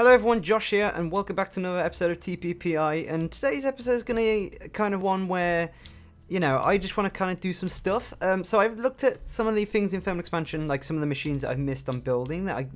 Hello everyone, Josh here, and welcome back to another episode of TPPI. And today's episode is going to be kind of one where, you know, I just want to kind of do some stuff. So I've looked at some of the things in Thermal Expansion, like some of the machines that I've missed on building. That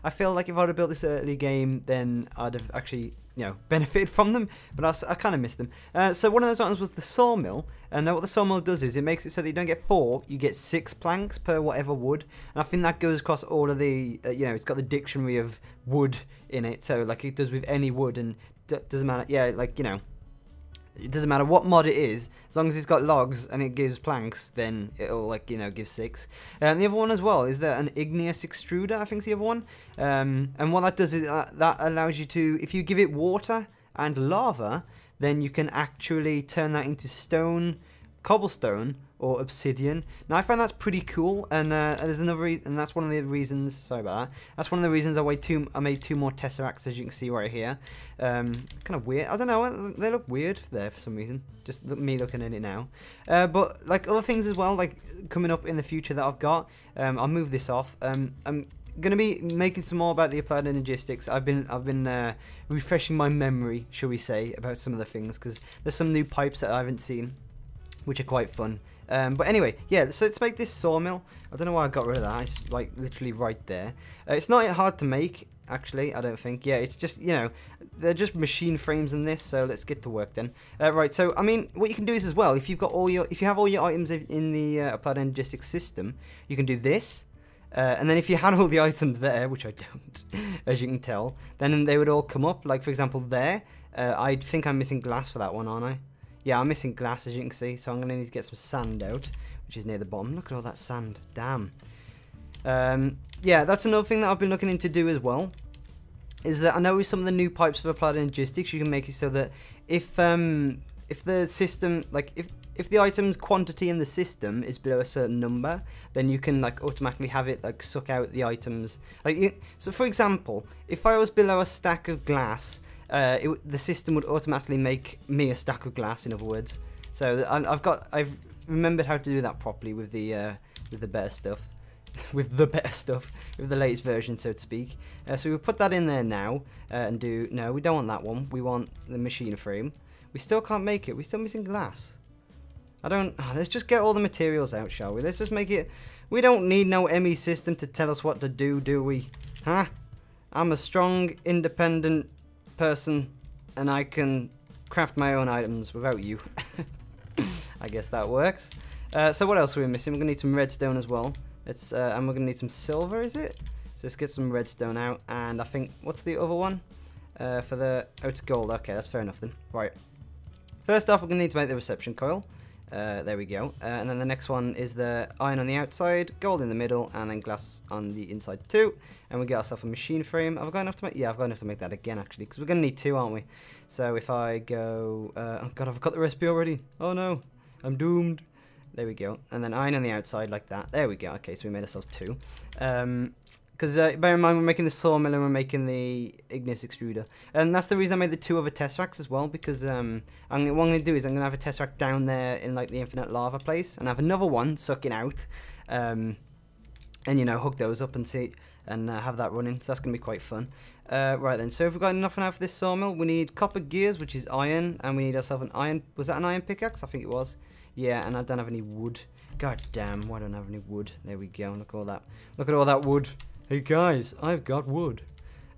I feel like if I'd have built this early game, then I'd have actually, you know, benefited from them. But I kind of missed them. So one of those items was the Sawmill. And what the Sawmill does is it makes it so that you don't get 4, you get 6 planks per whatever wood. And I think that goes across all of the, you know, it's got the dictionary of wood in it. So like it does with any wood, and doesn't matter. Yeah, like, you know, it doesn't matter what mod it is, as long as it's got logs and it gives planks, then it'll, like, you know, give 6. And the other one as well is an Igneous Extruder, I think is the other one. And what that does is that allows you to, if you give it water and lava, then you can actually turn that into stone, cobblestone, or obsidian. Now I find that's pretty cool, and there's another and that's one of the reasons. Sorry about that. That's one of the reasons I made 2 more tesseracts, as you can see right here. Kind of weird. I don't know. They look weird there for some reason. Just me looking at it now. But like other things as well, like coming up in the future that I've got. I'll move this off. I'm gonna be making some more about the applied logistics. I've been refreshing my memory, shall we say, about some of the things, because there's some new pipes that I haven't seen, which are quite fun. But anyway, yeah, so let's make this sawmill. I don't know why I got rid of that. It's like literally right there. It's not hard to make, actually, I don't think. Yeah, it's just, you know, they're just machine frames in this, so let's get to work then. Right, so I mean, what you can do is as well, if you have all your items in the applied logistics system, you can do this. And then if you had all the items there, which I don't, as you can tell, then they would all come up. Like, for example, there. I think I'm missing glass for that one, aren't I? Yeah, I'm missing glass, as you can see, so I'm going to need to get some sand out, which is near the bottom. Look at all that sand. Damn. Yeah, that's another thing that I've been looking into do as well, is that I know with some of the new pipes for applied logistics, you can make it so that if the system, like, if the item's quantity in the system is below a certain number, then you can, like, automatically have it, like, suck out the items. Like, so for example, if I was below a stack of glass, the system would automatically make me a stack of glass, in other words. So I've remembered how to do that properly with the better stuff, with the latest version, so to speak. So we'll put that in there now, and no, we don't want that one. We want the machine frame. We still can't make it. We're still missing glass. Let's just get all the materials out, shall we? Let's just make it. We don't need no ME system to tell us what to do we? Huh? I'm a strong, independent person, and I can craft my own items without you. I guess that works. So what else are we missing? We're gonna need some redstone as well. And we're gonna need some silver, is it? So let's get some redstone out, and I think, what's the other one? Oh, it's gold. Okay, that's fair enough then. Right. First off, we're gonna need to make the reception coil. There we go. And then the next one is the iron on the outside, gold in the middle, and then glass on the inside too. And we get ourselves a machine frame. Have I got enough to make? Yeah, I've got enough to make that again, actually, because we're going to need 2, aren't we? So if I go... oh god, I've got the recipe already. Oh no, I'm doomed. There we go. And then iron on the outside like that. There we go. Okay, so we made ourselves 2. Because bear in mind, we're making the sawmill and we're making the Igneous Extruder. And that's the reason I made the 2 other tesseracts as well, because what I'm going to do is I'm going to have a tesseract down there in, like, the infinite lava place, and have another one sucking out, and, you know, hook those up and see, and have that running. So that's going to be quite fun. Right then, so if we've got enough now for this sawmill, we need copper gears, which is iron, and we need ourselves an iron... Was that an iron pickaxe? I think it was. Yeah, and I don't have any wood. God damn, why don't I have any wood? There we go, look at all that. Look at all that wood. Hey guys, I've got wood.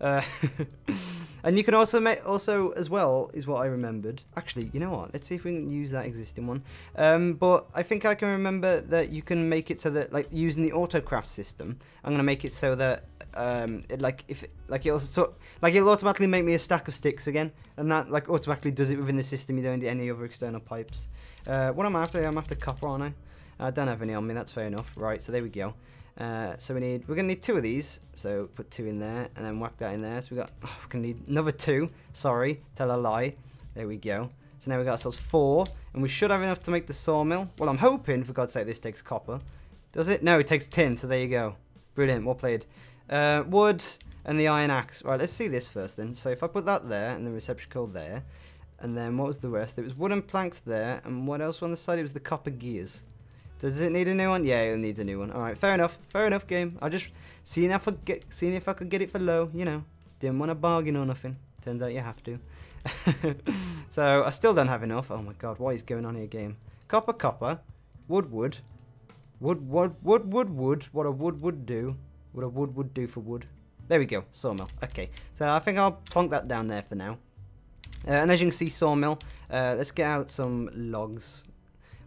And you can also make, as well, is what I remembered. Actually, you know what? Let's see if we can use that existing one. But I think I can remember that you can make it so that, like, using the autocraft system, I'm gonna make it so that it'll automatically make me a stack of sticks again, and that, like, automatically does it within the system. You don't need any other external pipes. What am I after? I'm after copper, aren't I? I don't have any on me. That's fair enough. Right, so there we go. So we're gonna need 2 of these, so put 2 in there and then whack that in there. So we're gonna need another 2. Sorry, tell a lie. There we go. So now we got ourselves 4, and we should have enough to make the sawmill. Well, I'm hoping, for God's sake, this takes copper. Does it? No, it takes tin, so there you go. Brilliant, well played. Wood and the iron axe. Right, let's see this first then. So if I put that there and the reception coil there, and then what was the rest? It was wooden planks there, and what else on the side? It was the copper gears. Does it need a new one? Yeah, it needs a new one. Alright, fair enough. Fair enough, game. I'll just seeing if I could get it for low, you know. Didn't want to bargain or nothing. Turns out you have to. So, I still don't have enough. Oh my god, what is going on here, game? Copper, copper. Wood, wood. Wood, wood, wood, wood, wood. What a wood would do. What a wood would do for wood. There we go, sawmill. Okay, so I think I'll plonk that down there for now. And as you can see, sawmill. Let's get out some logs.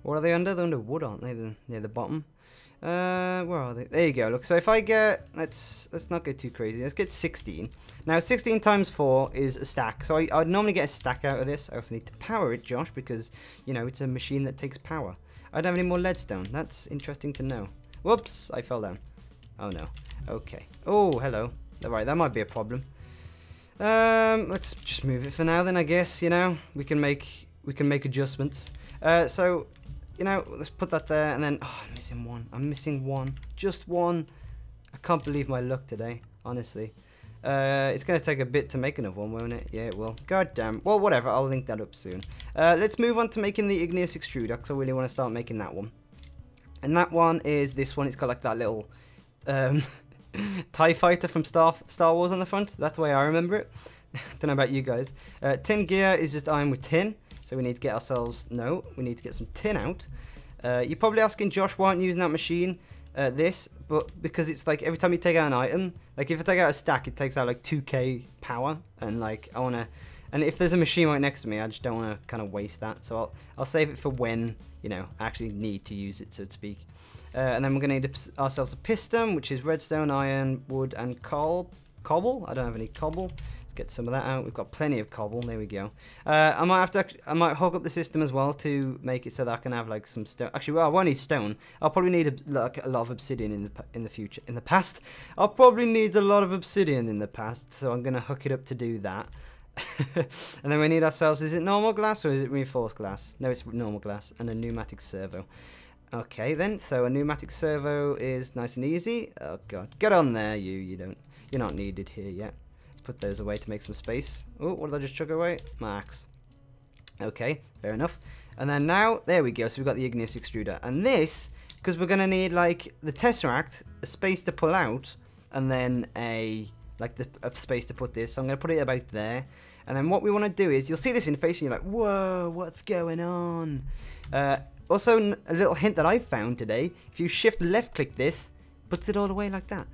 What are they under? They're under wood, aren't they? They're near the bottom. Where are they? There you go. Look, so if I get, let's not go too crazy. Let's get 16. Now 16 times 4 is a stack. So I'd normally get a stack out of this. I also need to power it, Josh, because you know it's a machine that takes power. I don't have any more leadstone. That's interesting to know. Whoops! I fell down. Oh no. Okay. Oh, hello. Alright, that might be a problem. Let's just move it for now. Then I guess you know we can make adjustments. So. You know, let's put that there, and then, oh, I'm missing one. I'm missing one. Just one. I can't believe my luck today, honestly. It's going to take a bit to make another one, won't it? Yeah, it will. God damn. Well, whatever. I'll link that up soon. Let's move on to making the Igneous Extruder, because I really want to start making that one. And that one is this one. It's got like that little TIE fighter from Star Wars on the front. That's the way I remember it. Don't know about you guys. Tin gear is just iron with tin. So we need to get ourselves, no, we need to get some tin out. You're probably asking, Josh, why aren't you using that machine, but because it's like every time you take out an item, like if I take out a stack, it takes out like 2k power, and like I want to, and if there's a machine right next to me, I just don't want to kind of waste that. So I'll save it for when, you know, I actually need to use it, so to speak. And then we're going to need ourselves a piston, which is redstone, iron, wood, and cobble. I don't have any cobble. Get some of that out. We've got plenty of cobble. There we go. I might hook up the system as well to make it so that I can have like some stone. Actually, well, I won't need stone. I'll probably need like a lot of obsidian in the future. In the past, I'll probably need a lot of obsidian in the past. So I'm gonna hook it up to do that. And then we need ourselves. Is it normal glass or is it reinforced glass? No, it's normal glass and a pneumatic servo. Okay then. So a pneumatic servo is nice and easy. Oh god, get on there, you're not needed here yet. Put those away to make some space. Oh, what did I just chuck away? My axe. Okay, fair enough. And then now, there we go. So we've got the Igneous Extruder. And this, because we're going to need like the Tesseract, a space to pull out, and then a space to put this. So I'm going to put it about there. And then what we want to do is, you'll see this interface and you're like, whoa, what's going on? Also, a little hint that I found today, if you shift left click this, puts it all the way like that.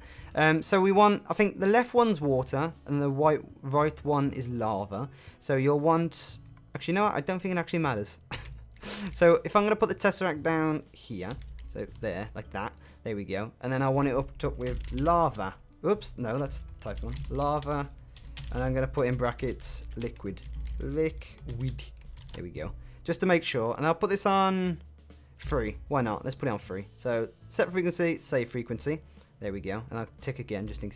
So we want, I think the left one's water and the right one is lava. So you'll want, actually, you know what? I don't think it actually matters. So if I'm going to put the Tesseract down here, so there, like that, there we go. And then I want it hooked up with lava. Oops, no, that's type 1. Lava. And I'm going to put in brackets liquid. Liquid. There we go. Just to make sure. And I'll put this on 3. Why not? Let's put it on 3. So set frequency, save frequency. There we go. And I'll tick again just in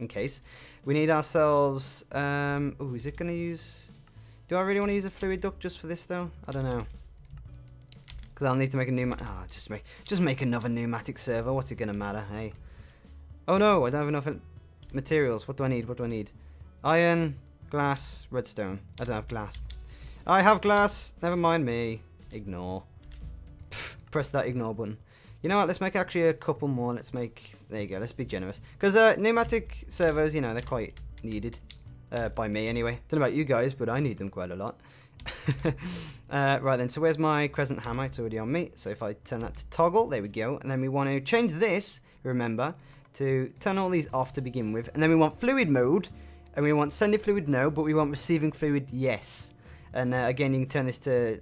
case. We need ourselves... oh, is it going to use... Do I really want to use a fluid duct just for this, though? I don't know. Because I'll need to make a new... Ah, just make another pneumatic servo. What's it going to matter, hey? Oh, no. I don't have enough materials. What do I need? What do I need? Iron, glass, redstone. I don't have glass. I have glass. Never mind me. Ignore. Pff, press that ignore button. You know what, let's make actually a couple more. Let's make, there you go, let's be generous. Because pneumatic servos, you know, they're quite needed. By me anyway. Don't know about you guys, but I need them quite a lot. Right then, so where's my crescent hammer? It's already on me. So if I turn that to toggle, there we go. And then we want to change this, remember, to turn all these off to begin with. And then we want fluid mode. And we want sending fluid no, but we want receiving fluid yes. And again, you can turn this to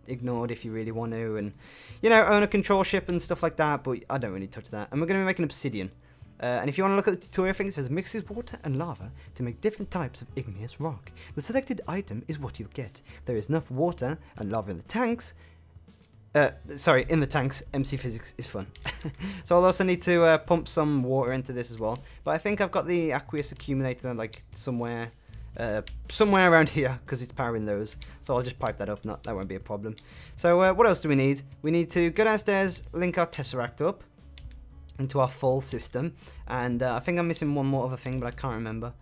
ignored if you really want to, and you know, own a control ship and stuff like that. But I don't really touch that. And we're going to be making obsidian. And if you want to look at the tutorial thing, it says mixes water and lava to make different types of igneous rock. The selected item is what you'll get. If there is enough water and lava in the tanks. In the tanks, MC physics is fun. So I'll also need to pump some water into this as well. But I think I've got the aqueous accumulator like somewhere around here because it's powering those. So I'll just pipe that up. That won't be a problem. So what else do we need? We need to go downstairs, link our Tesseract up into our full system, and I think I'm missing one more other thing, but I can't remember.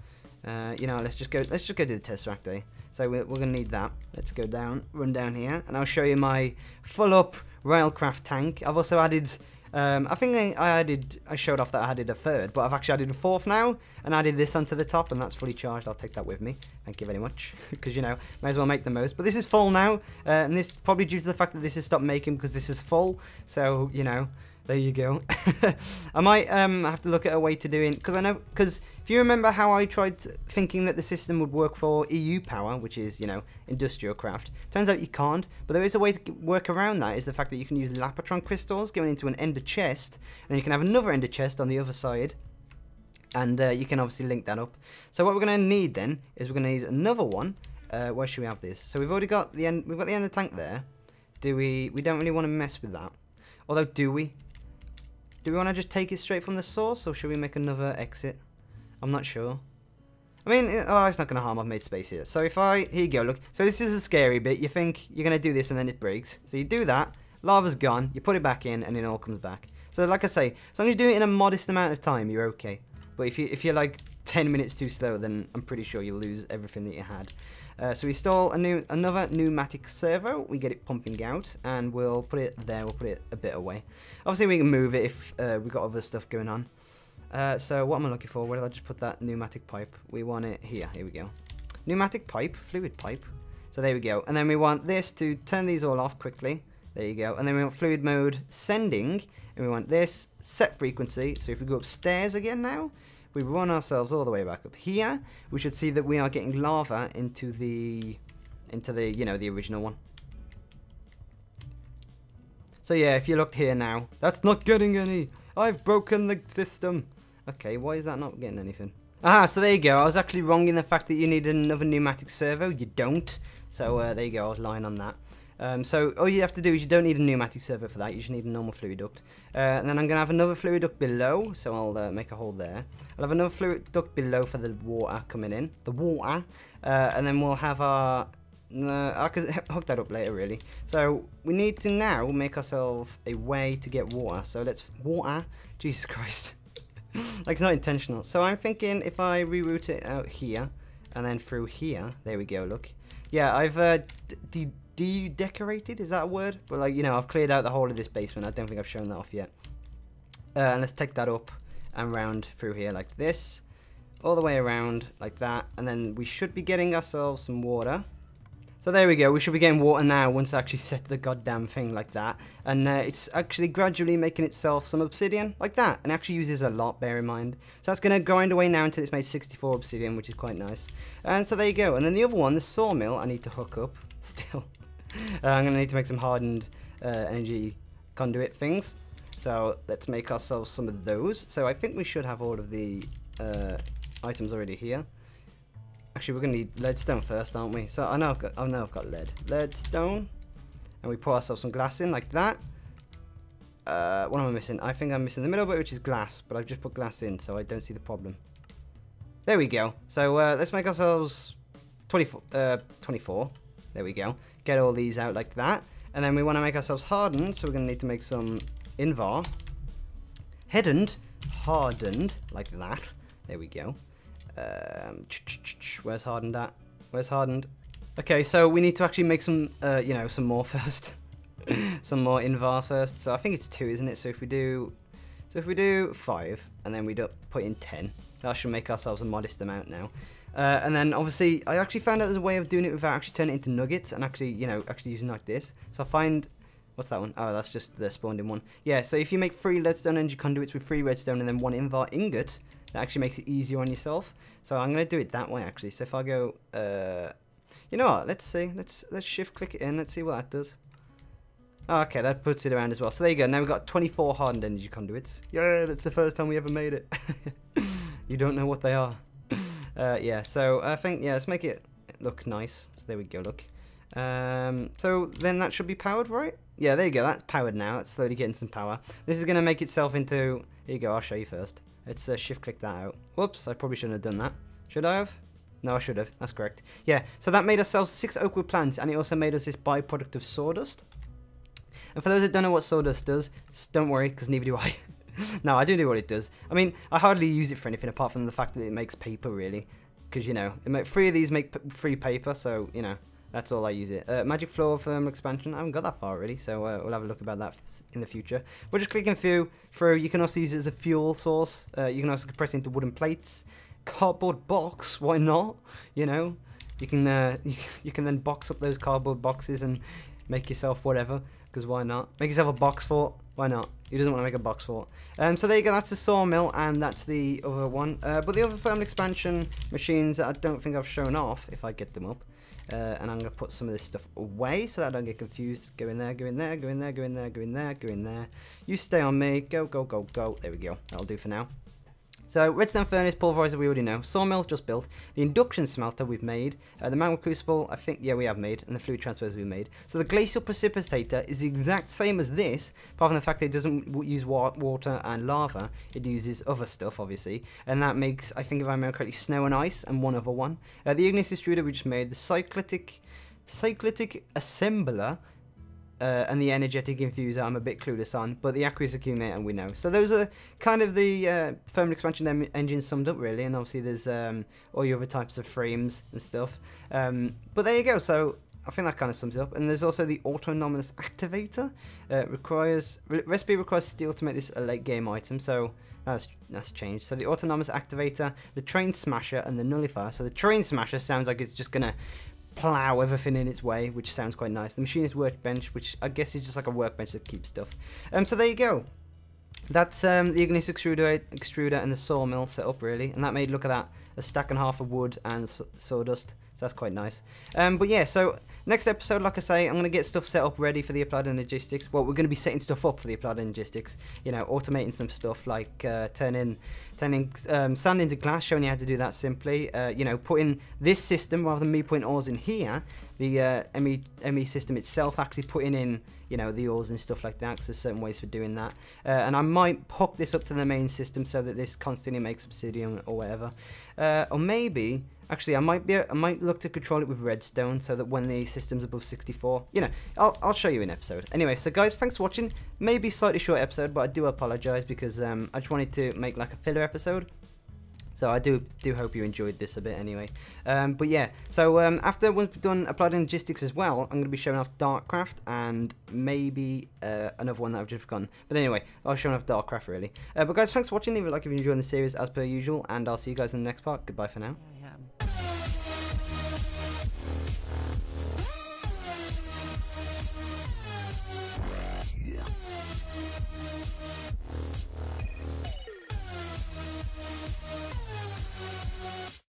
You know, let's just go do the Tesseract, eh? So we're gonna need that. Let's go down, run down here, and I'll show you my full up railcraft tank. I've also added I think I showed off that I added a third, but I've actually added a fourth now, and added this onto the top, and that's fully charged. I'll take that with me. Thank you very much, because, you know, may as well make the most. But this is full now, and this probably due to the fact that this is stopped making because this is full, so, you know, there you go. I might have to look at a way to do it, because if you remember how I tried thinking that the system would work for EU power, which is, you know, industrial craft, turns out you can't, but there is a way to work around that, is the fact that you can use Lapotron crystals going into an ender chest, and then you can have another ender chest on the other side, and you can obviously link that up. So what we're going to need then, is we're going to need another one. Where should we have this? So we've already got the end, we've got the ender tank there. We don't really want to mess with that. Although, do we? Do we want to just take it straight from the source, or should we make another exit? I'm not sure. I mean, oh, it's not going to harm. I've made space here. So if here you go, look. So this is a scary bit. You think you're going to do this and then it breaks. So you do that, lava's gone, you put it back in, and it all comes back. So like I say, as long as you do it in a modest amount of time, you're okay. But if you're like 10 minutes too slow, then I'm pretty sure you'll lose everything that you had. So we install another pneumatic servo, we get it pumping out, and we'll put it there, we'll put it a bit away. Obviously we can move it if we've got other stuff going on. So what am I looking for? Where did I just put that pneumatic pipe? We want it here, here we go. Pneumatic pipe, fluid pipe. So there we go. And then we want this to turn these all off quickly. There you go. And then we want fluid mode sending, and we want this set frequency. So if we go upstairs again now, we run ourselves all the way back up here, we should see that we are getting lava into the you know, the original one. So yeah, if you look here now, that's not getting any. I've broken the system. Okay, why is that not getting anything? Ah, so there you go. I was actually wrong in the fact that you need another pneumatic servo. You don't. So there you go. I was lying on that. So all you have to do is you don't need a pneumatic servo for that. You just need a normal fluid duct. And then I'm going to have another fluid duct below. So I'll make a hole there. I'll have another fluid duct below for the water coming in. The water. And then we'll have our... I could hook that up later, really. So we need to now make ourselves a way to get water. So let's... Water? Jesus Christ. Like, it's not intentional. So I'm thinking if I reroute it out here and then through here. There we go, look. Yeah, I've de-decorated, is that a word? But like, you know, I've cleared out the whole of this basement. I don't think I've shown that off yet. And let's take that up and round through here like this. All the way around like that. And then we should be getting ourselves some water. So there we go, we should be getting water now once I actually set the goddamn thing like that. And it's actually gradually making itself some obsidian, like that. And it actually uses a lot, bear in mind. So that's going to grind away now until it's made 64 obsidian, which is quite nice. And so there you go. And then the other one, the sawmill, I need to hook up still. I'm going to need to make some hardened energy conduit things. So let's make ourselves some of those. So I think we should have all of the items already here. Actually, we're going to need leadstone first, aren't we? So I know I've got lead. Leadstone. And we pour ourselves some glass in like that. What am I missing? I think I'm missing the middle bit, which is glass. But I've just put glass in, so I don't see the problem. There we go. So let's make ourselves 24. There we go. Get all these out like that. And then we want to make ourselves hardened. So we're going to need to make some invar. Hardened. Like that. There we go. Where's hardened at? Where's hardened? Okay, so we need to actually make some, you know, some more first. Some more invar first. So I think it's 2, isn't it? So if we do 5, and then we put in 10, that should make ourselves a modest amount now. And then obviously, I actually found out there's a way of doing it without actually turning it into nuggets, and actually, you know, actually using like this. So I find, what's that one? Oh, that's just the spawned in one. Yeah, so if you make 3 leadstone energy conduits with 3 redstone and then 1 invar ingot, that actually makes it easier on yourself. So I'm going to do it that way, actually. So if I go, you know what, let's see. Let's shift click it in. Let's see what that does. Oh, okay, that puts it around as well. So there you go. Now we've got 24 hardened energy conduits. Yeah, that's the first time we ever made it. You don't know what they are. Yeah, so I think, yeah, let's make it look nice. So there we go, look. So then that should be powered, right? Yeah, there you go. That's powered now. It's slowly getting some power. This is going to make itself into... Here you go, I'll show you first. Let's shift click that out. Whoops, I probably shouldn't have done that. Should I have? No, I should have. That's correct. Yeah, so that made ourselves 6 oakwood plants, and it also made us this byproduct of sawdust. And for those that don't know what sawdust does, don't worry, because neither do I. No, I do know what it does. I mean, I hardly use it for anything apart from the fact that it makes paper, really. Because, you know, 3 of these make free paper, so, you know, That's all I use it. Magic Floor Thermal Expansion. I haven't got that far really, so we'll have a look about that in the future. We're just clicking through. You can also use it as a fuel source. You can also compress it into wooden plates. Cardboard box. Why not? You know, you can you can then box up those cardboard boxes and make yourself whatever. Because why not? Make yourself a box fort. Why not? Who doesn't want to make a box fort? So there you go. That's the Sawmill, and that's the other one. But the other thermal expansion machines that I don't think I've shown off, if I get them up. And I'm going to put some of this stuff away so that I don't get confused. Go in there, go in there, go in there, go in there, go in there, go in there. You stay on me. Go, go, go, go. There we go. That'll do for now. So, redstone furnace, pulverizer, we already know. Sawmill, just built. The induction smelter, we've made. The magma crucible, I think, yeah, we have made. And the fluid transfers, we've made. So, the glacial precipitator is the exact same as this, apart from the fact that it doesn't use water and lava. It uses other stuff, obviously. And that makes, I think, if I remember correctly, snow and ice, and one other one. The Igneous extruder, we just made. The cyclitic assembler. And the energetic infuser I'm a bit clueless on, but the aqueous accumulator we know. So those are kind of the thermal expansion engines summed up really, and obviously there's all your other types of frames and stuff. But there you go, so I think that kind of sums it up. And there's also the autonomous activator. Recipe requires steel to make this a late game item, so that's changed. So the autonomous activator, the train smasher, and the nullifier. So the train smasher sounds like it's just gonna plow everything in its way, which sounds quite nice. The machinist workbench, which I guess is just like a workbench that keeps stuff. So there you go. That's the Igneous extruder and the Sawmill set up really, and that made, look at that, a stack and a half of wood and sawdust. So that's quite nice. But yeah, so next episode, like I say, I'm going to get stuff set up ready for the Applied Logistics. Well, we're going to be setting stuff up for the Applied Logistics. You know, automating some stuff like turning sand into glass, showing you how to do that simply. You know, putting this system, rather than me putting ores in here, the ME system itself actually putting in, you know, the ores and stuff like that, because there's certain ways for doing that. And I might hook this up to the main system so that this constantly makes obsidian or whatever. Or maybe, actually, I might look to control it with redstone so that when the system's above 64, you know, I'll show you an episode. Anyway, so guys, thanks for watching. Maybe slightly short episode, but I do apologise because I just wanted to make like a filler episode. So I do hope you enjoyed this a bit anyway. But yeah, so after once we've done Applied Logistics as well, I'm going to be showing off Darkcraft and maybe another one that I've just forgotten. But anyway, I'll show off Darkcraft really. But guys, thanks for watching. Leave a like if you're enjoying the series as per usual, and I'll see you guys in the next part. Goodbye for now.